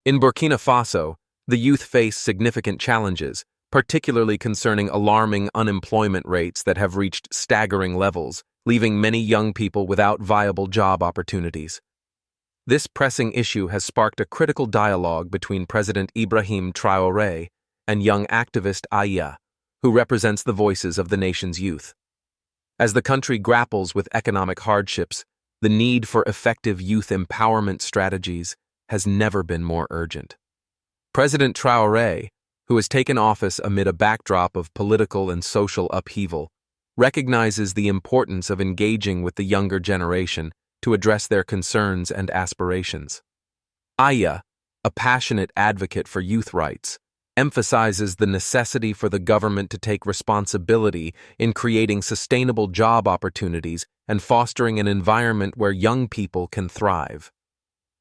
In Burkina Faso, the youth face significant challenges, particularly concerning alarming unemployment rates that have reached staggering levels, leaving many young people without viable job opportunities. This pressing issue has sparked a critical dialogue between President Ibrahim Traoré and young activist Aïcha, who represents the voices of the nation's youth. As the country grapples with economic hardships, the need for effective youth empowerment strategies has never been more urgent. President Traoré, who has taken office amid a backdrop of political and social upheaval, recognizes the importance of engaging with the younger generation to address their concerns and aspirations. Aïcha, a passionate advocate for youth rights, emphasizes the necessity for the government to take responsibility in creating sustainable job opportunities and fostering an environment where young people can thrive.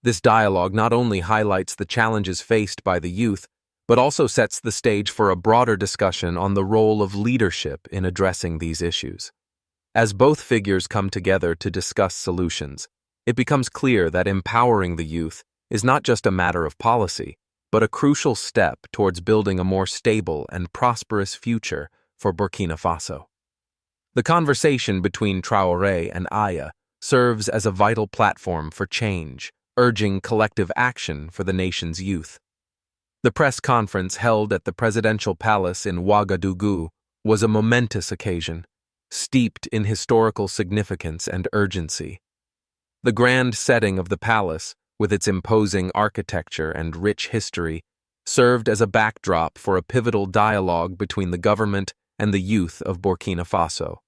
This dialogue not only highlights the challenges faced by the youth, but also sets the stage for a broader discussion on the role of leadership in addressing these issues. As both figures come together to discuss solutions, it becomes clear that empowering the youth is not just a matter of policy, but a crucial step towards building a more stable and prosperous future for Burkina Faso. The conversation between Traoré and Aïcha serves as a vital platform for change, urging collective action for the nation's youth. The press conference held at the presidential palace in Ouagadougou was a momentous occasion, steeped in historical significance and urgency. The grand setting of the palace, with its imposing architecture and rich history, served as a backdrop for a pivotal dialogue between the government and the youth of Burkina Faso.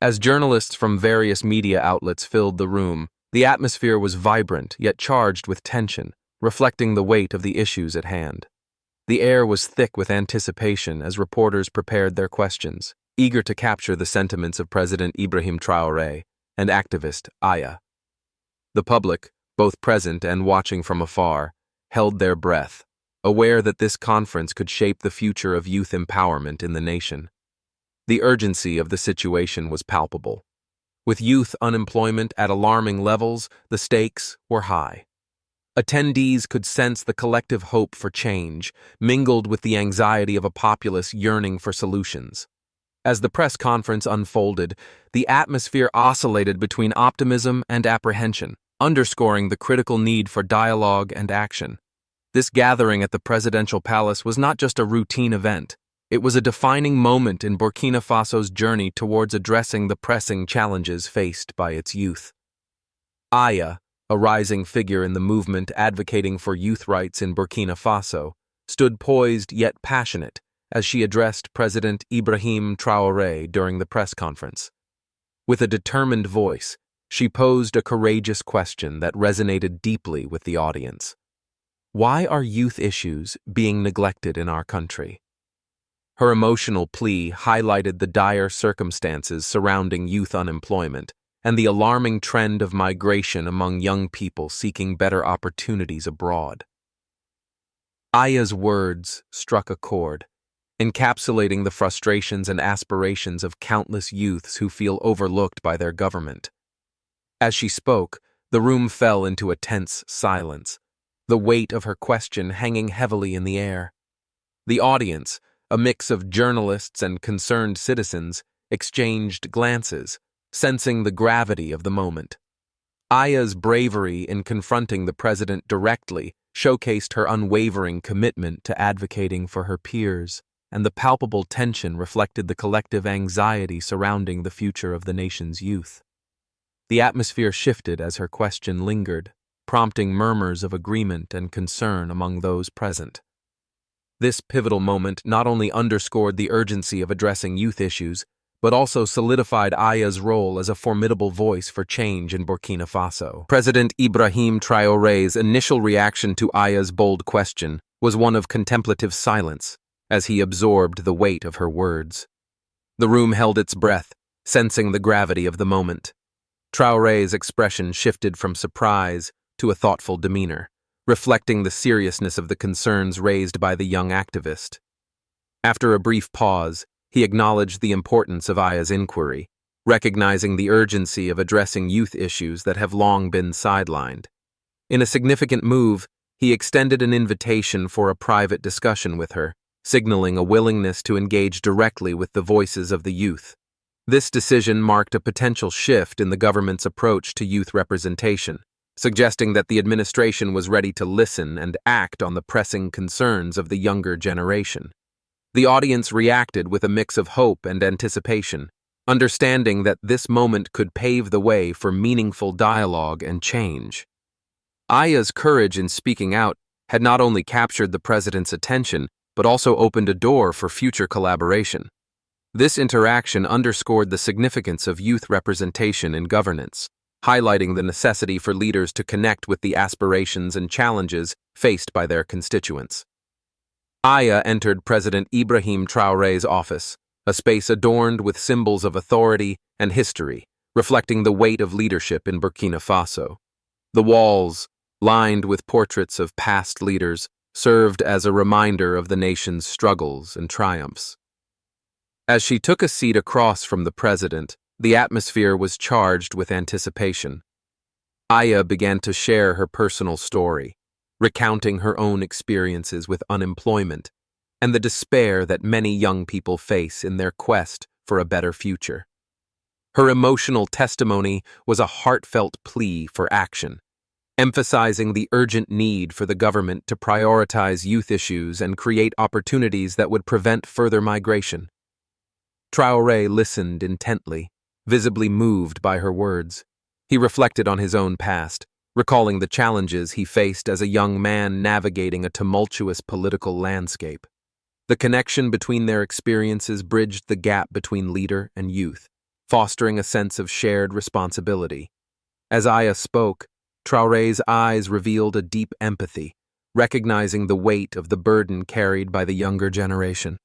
As journalists from various media outlets filled the room, the atmosphere was vibrant yet charged with tension, reflecting the weight of the issues at hand. The air was thick with anticipation as reporters prepared their questions, eager to capture the sentiments of President Ibrahim Traoré and activist Aïcha. The public, both present and watching from afar, held their breath, aware that this conference could shape the future of youth empowerment in the nation. The urgency of the situation was palpable. With youth unemployment at alarming levels, the stakes were high. Attendees could sense the collective hope for change, mingled with the anxiety of a populace yearning for solutions. As the press conference unfolded, the atmosphere oscillated between optimism and apprehension, underscoring the critical need for dialogue and action. This gathering at the presidential palace was not just a routine event. It was a defining moment in Burkina Faso's journey towards addressing the pressing challenges faced by its youth. Aïcha, a rising figure in the movement advocating for youth rights in Burkina Faso, stood poised yet passionate as she addressed President Ibrahim Traoré during the press conference. With a determined voice, she posed a courageous question that resonated deeply with the audience. Why are youth issues being neglected in our country? Her emotional plea highlighted the dire circumstances surrounding youth unemployment and the alarming trend of migration among young people seeking better opportunities abroad. Aïcha's words struck a chord, encapsulating the frustrations and aspirations of countless youths who feel overlooked by their government. As she spoke, the room fell into a tense silence, the weight of her question hanging heavily in the air. The audience, a mix of journalists and concerned citizens, exchanged glances, sensing the gravity of the moment. Aïcha's bravery in confronting the president directly showcased her unwavering commitment to advocating for her peers, and the palpable tension reflected the collective anxiety surrounding the future of the nation's youth. The atmosphere shifted as her question lingered, prompting murmurs of agreement and concern among those present. This pivotal moment not only underscored the urgency of addressing youth issues, but also solidified Aïcha's role as a formidable voice for change in Burkina Faso. President Ibrahim Traoré's initial reaction to Aïcha's bold question was one of contemplative silence, as he absorbed the weight of her words. The room held its breath, sensing the gravity of the moment. Traoré's expression shifted from surprise to a thoughtful demeanor, reflecting the seriousness of the concerns raised by the young activist. After a brief pause, he acknowledged the importance of Aïcha's inquiry, recognizing the urgency of addressing youth issues that have long been sidelined. In a significant move, he extended an invitation for a private discussion with her, signaling a willingness to engage directly with the voices of the youth. This decision marked a potential shift in the government's approach to youth representation, suggesting that the administration was ready to listen and act on the pressing concerns of the younger generation. The audience reacted with a mix of hope and anticipation, understanding that this moment could pave the way for meaningful dialogue and change. Aya's courage in speaking out had not only captured the president's attention, but also opened a door for future collaboration. This interaction underscored the significance of youth representation in governance, highlighting the necessity for leaders to connect with the aspirations and challenges faced by their constituents. Aya entered President Ibrahim Traoré's office, a space adorned with symbols of authority and history, reflecting the weight of leadership in Burkina Faso. The walls, lined with portraits of past leaders, served as a reminder of the nation's struggles and triumphs. As she took a seat across from the president, the atmosphere was charged with anticipation. Aya began to share her personal story, recounting her own experiences with unemployment and the despair that many young people face in their quest for a better future. Her emotional testimony was a heartfelt plea for action, emphasizing the urgent need for the government to prioritize youth issues and create opportunities that would prevent further migration. Traoré listened intently, visibly moved by her words. He reflected on his own past, recalling the challenges he faced as a young man navigating a tumultuous political landscape. The connection between their experiences bridged the gap between leader and youth, fostering a sense of shared responsibility. As Aya spoke, Traoré's eyes revealed a deep empathy, recognizing the weight of the burden carried by the younger generation.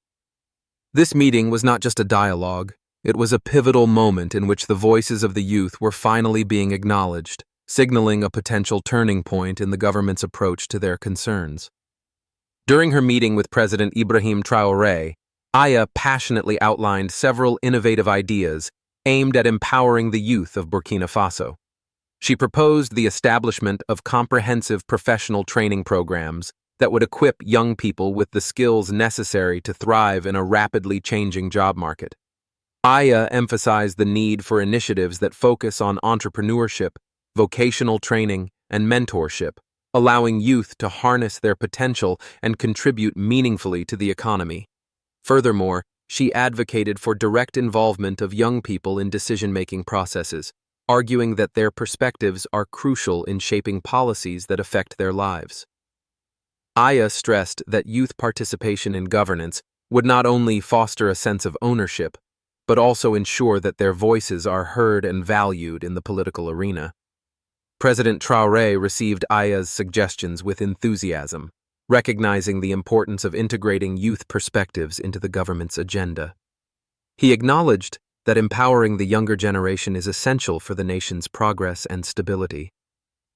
This meeting was not just a dialogue, it was a pivotal moment in which the voices of the youth were finally being acknowledged, signaling a potential turning point in the government's approach to their concerns. During her meeting with President Ibrahim Traoré, Aya passionately outlined several innovative ideas aimed at empowering the youth of Burkina Faso. She proposed the establishment of comprehensive professional training programs that would equip young people with the skills necessary to thrive in a rapidly changing job market. Aya emphasized the need for initiatives that focus on entrepreneurship, vocational training, and mentorship, allowing youth to harness their potential and contribute meaningfully to the economy. Furthermore, she advocated for direct involvement of young people in decision-making processes, arguing that their perspectives are crucial in shaping policies that affect their lives. Aya stressed that youth participation in governance would not only foster a sense of ownership, but also ensure that their voices are heard and valued in the political arena. President Traoré received Aya's suggestions with enthusiasm, recognizing the importance of integrating youth perspectives into the government's agenda. He acknowledged that empowering the younger generation is essential for the nation's progress and stability.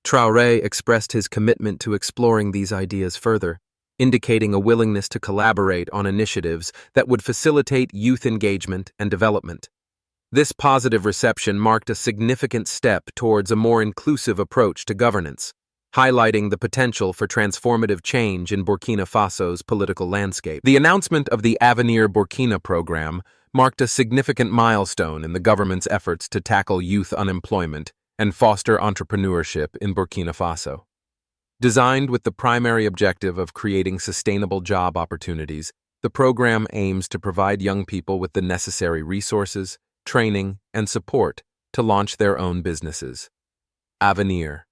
Traoré expressed his commitment to exploring these ideas further, indicating a willingness to collaborate on initiatives that would facilitate youth engagement and development. This positive reception marked a significant step towards a more inclusive approach to governance, highlighting the potential for transformative change in Burkina Faso's political landscape. The announcement of the Avenir Burkina program marked a significant milestone in the government's efforts to tackle youth unemployment and foster entrepreneurship in Burkina Faso. Designed with the primary objective of creating sustainable job opportunities, the program aims to provide young people with the necessary resources, training, and support to launch their own businesses. Avenir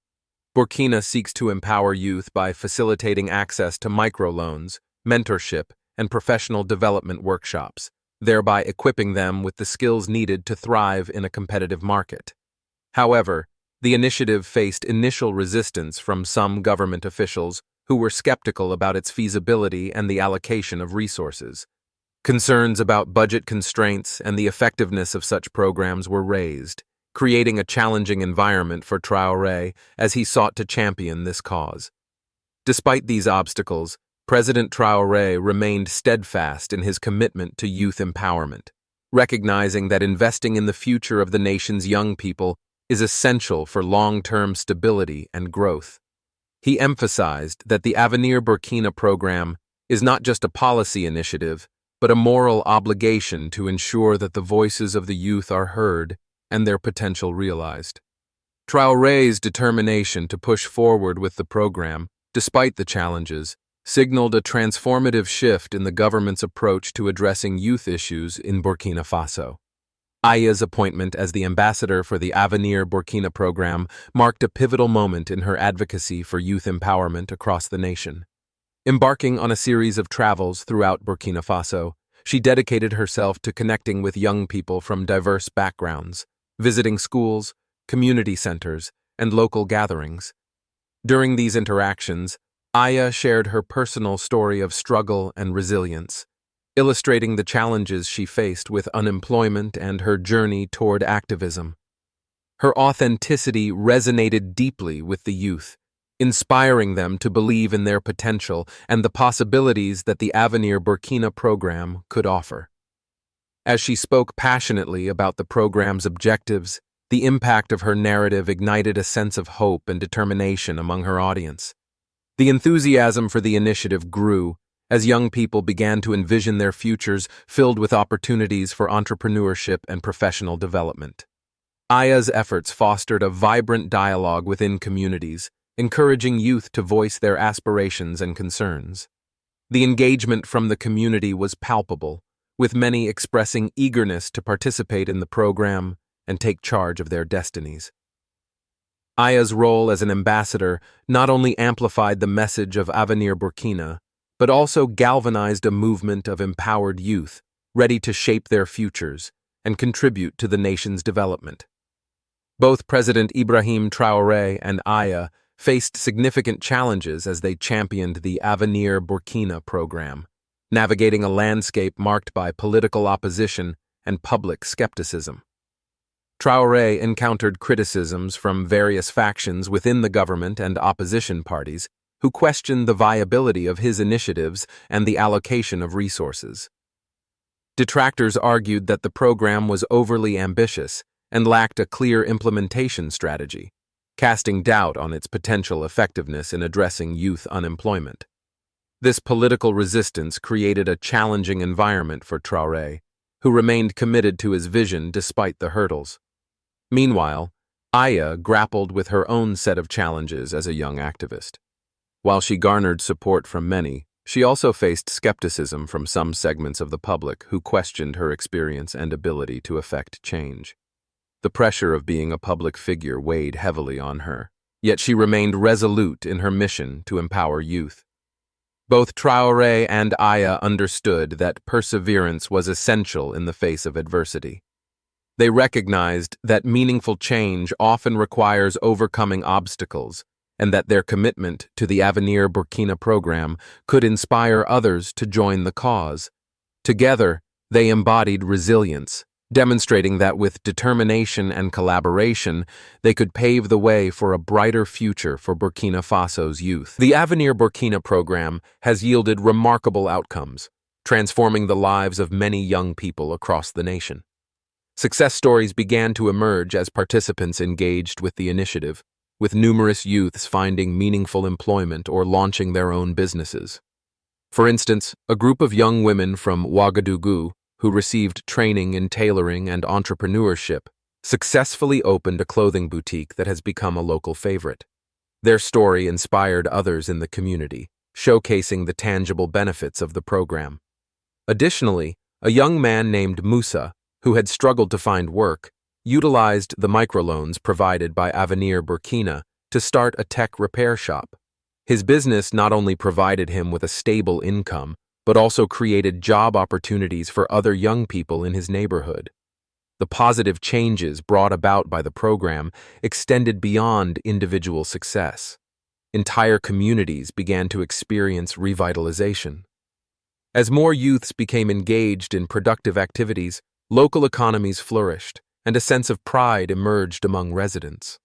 Burkina seeks to empower youth by facilitating access to microloans, mentorship, and professional development workshops, thereby equipping them with the skills needed to thrive in a competitive market. However, the initiative faced initial resistance from some government officials who were skeptical about its feasibility and the allocation of resources. Concerns about budget constraints and the effectiveness of such programs were raised, creating a challenging environment for Traoré as he sought to champion this cause. Despite these obstacles, President Traoré remained steadfast in his commitment to youth empowerment, recognizing that investing in the future of the nation's young people is essential for long-term stability and growth. He emphasized that the Avenir Burkina program is not just a policy initiative, but a moral obligation to ensure that the voices of the youth are heard and their potential realized. Traoré's determination to push forward with the program, despite the challenges, signaled a transformative shift in the government's approach to addressing youth issues in Burkina Faso. Aïcha's appointment as the ambassador for the Avenir Burkina program marked a pivotal moment in her advocacy for youth empowerment across the nation. Embarking on a series of travels throughout Burkina Faso, she dedicated herself to connecting with young people from diverse backgrounds, visiting schools, community centers, and local gatherings. During these interactions, Aïcha shared her personal story of struggle and resilience, illustrating the challenges she faced with unemployment and her journey toward activism. Her authenticity resonated deeply with the youth, inspiring them to believe in their potential and the possibilities that the Avenir Burkina program could offer. As she spoke passionately about the program's objectives, the impact of her narrative ignited a sense of hope and determination among her audience. The enthusiasm for the initiative grew as young people began to envision their futures filled with opportunities for entrepreneurship and professional development. Aïcha's efforts fostered a vibrant dialogue within communities, encouraging youth to voice their aspirations and concerns. The engagement from the community was palpable, with many expressing eagerness to participate in the program and take charge of their destinies. Aïcha's role as an ambassador not only amplified the message of Avenir Burkina, but also galvanized a movement of empowered youth ready to shape their futures and contribute to the nation's development. Both President Ibrahim Traoré and Aïcha faced significant challenges as they championed the Avenir Burkina program, navigating a landscape marked by political opposition and public skepticism. Traoré encountered criticisms from various factions within the government and opposition parties who questioned the viability of his initiatives and the allocation of resources. Detractors argued that the program was overly ambitious and lacked a clear implementation strategy, casting doubt on its potential effectiveness in addressing youth unemployment. This political resistance created a challenging environment for Traoré, who remained committed to his vision despite the hurdles. Meanwhile, Aïcha grappled with her own set of challenges as a young activist. While she garnered support from many, she also faced skepticism from some segments of the public who questioned her experience and ability to effect change. The pressure of being a public figure weighed heavily on her, yet she remained resolute in her mission to empower youth. Both Traoré and Aïcha understood that perseverance was essential in the face of adversity. They recognized that meaningful change often requires overcoming obstacles, and that their commitment to the Avenir Burkina program could inspire others to join the cause. Together, they embodied resilience, demonstrating that with determination and collaboration, they could pave the way for a brighter future for Burkina Faso's youth. The Avenir Burkina program has yielded remarkable outcomes, transforming the lives of many young people across the nation. Success stories began to emerge as participants engaged with the initiative, with numerous youths finding meaningful employment or launching their own businesses. For instance, a group of young women from Ouagadougou, who received training in tailoring and entrepreneurship, successfully opened a clothing boutique that has become a local favorite. Their story inspired others in the community, showcasing the tangible benefits of the program. Additionally, a young man named Musa, who had struggled to find work, utilized the microloans provided by Avenir Burkina to start a tech repair shop. His business not only provided him with a stable income, but also created job opportunities for other young people in his neighborhood. The positive changes brought about by the program extended beyond individual success. Entire communities began to experience revitalization. As more youths became engaged in productive activities, local economies flourished, and a sense of pride emerged among residents.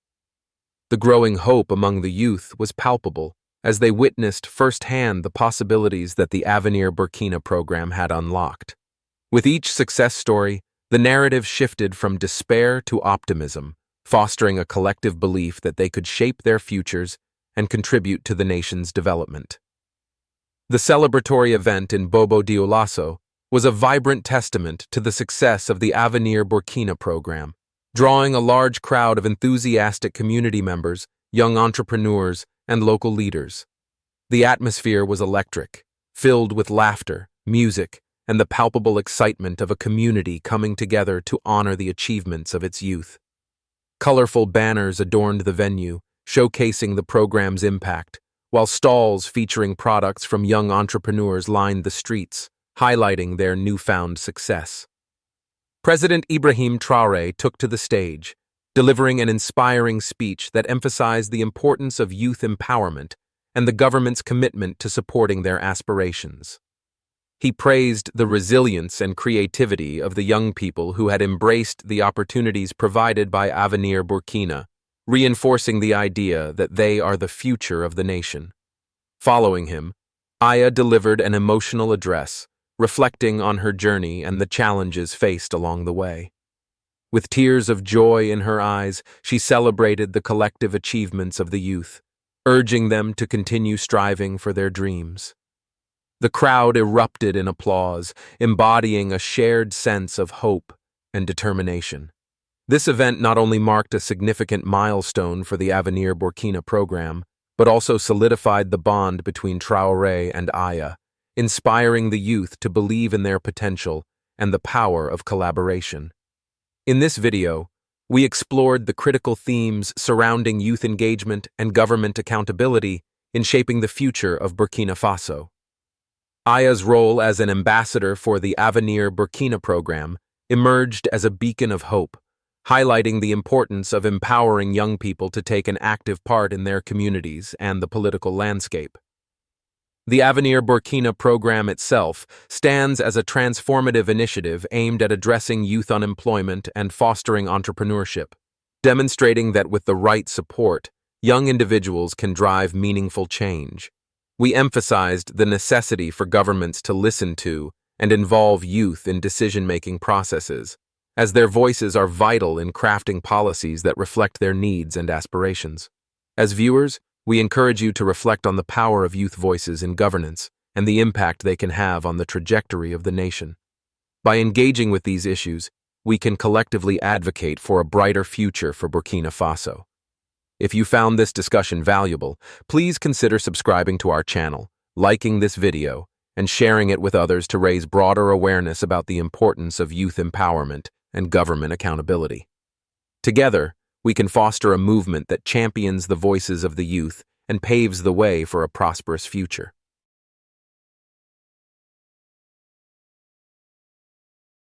The growing hope among the youth was palpable as they witnessed firsthand the possibilities that the Avenir Burkina program had unlocked. With each success story, the narrative shifted from despair to optimism, fostering a collective belief that they could shape their futures and contribute to the nation's development. The celebratory event in Bobo Dioulasso was a vibrant testament to the success of the Avenir Burkina program, drawing a large crowd of enthusiastic community members, young entrepreneurs, and local leaders. The atmosphere was electric, filled with laughter, music, and the palpable excitement of a community coming together to honor the achievements of its youth. Colorful banners adorned the venue, showcasing the program's impact, while stalls featuring products from young entrepreneurs lined the streets, highlighting their newfound success. President Ibrahim Traoré took to the stage, delivering an inspiring speech that emphasized the importance of youth empowerment and the government's commitment to supporting their aspirations. He praised the resilience and creativity of the young people who had embraced the opportunities provided by Avenir Burkina, reinforcing the idea that they are the future of the nation. Following him, Aïcha delivered an emotional address, reflecting on her journey and the challenges faced along the way. With tears of joy in her eyes, she celebrated the collective achievements of the youth, urging them to continue striving for their dreams. The crowd erupted in applause, embodying a shared sense of hope and determination. This event not only marked a significant milestone for the Avenir Burkina program, but also solidified the bond between Traoré and Aïcha, inspiring the youth to believe in their potential and the power of collaboration. In this video, we explored the critical themes surrounding youth engagement and government accountability in shaping the future of Burkina Faso. Aïcha's role as an ambassador for the Avenir Burkina program emerged as a beacon of hope, highlighting the importance of empowering young people to take an active part in their communities and the political landscape. The Avenir Burkina program itself stands as a transformative initiative aimed at addressing youth unemployment and fostering entrepreneurship, demonstrating that with the right support, young individuals can drive meaningful change. We emphasized the necessity for governments to listen to and involve youth in decision-making processes, as their voices are vital in crafting policies that reflect their needs and aspirations. As viewers, we encourage you to reflect on the power of youth voices in governance and the impact they can have on the trajectory of the nation. By engaging with these issues, we can collectively advocate for a brighter future for Burkina Faso. If you found this discussion valuable, please consider subscribing to our channel, liking this video, and sharing it with others to raise broader awareness about the importance of youth empowerment and government accountability. Together, we can foster a movement that champions the voices of the youth and paves the way for a prosperous future.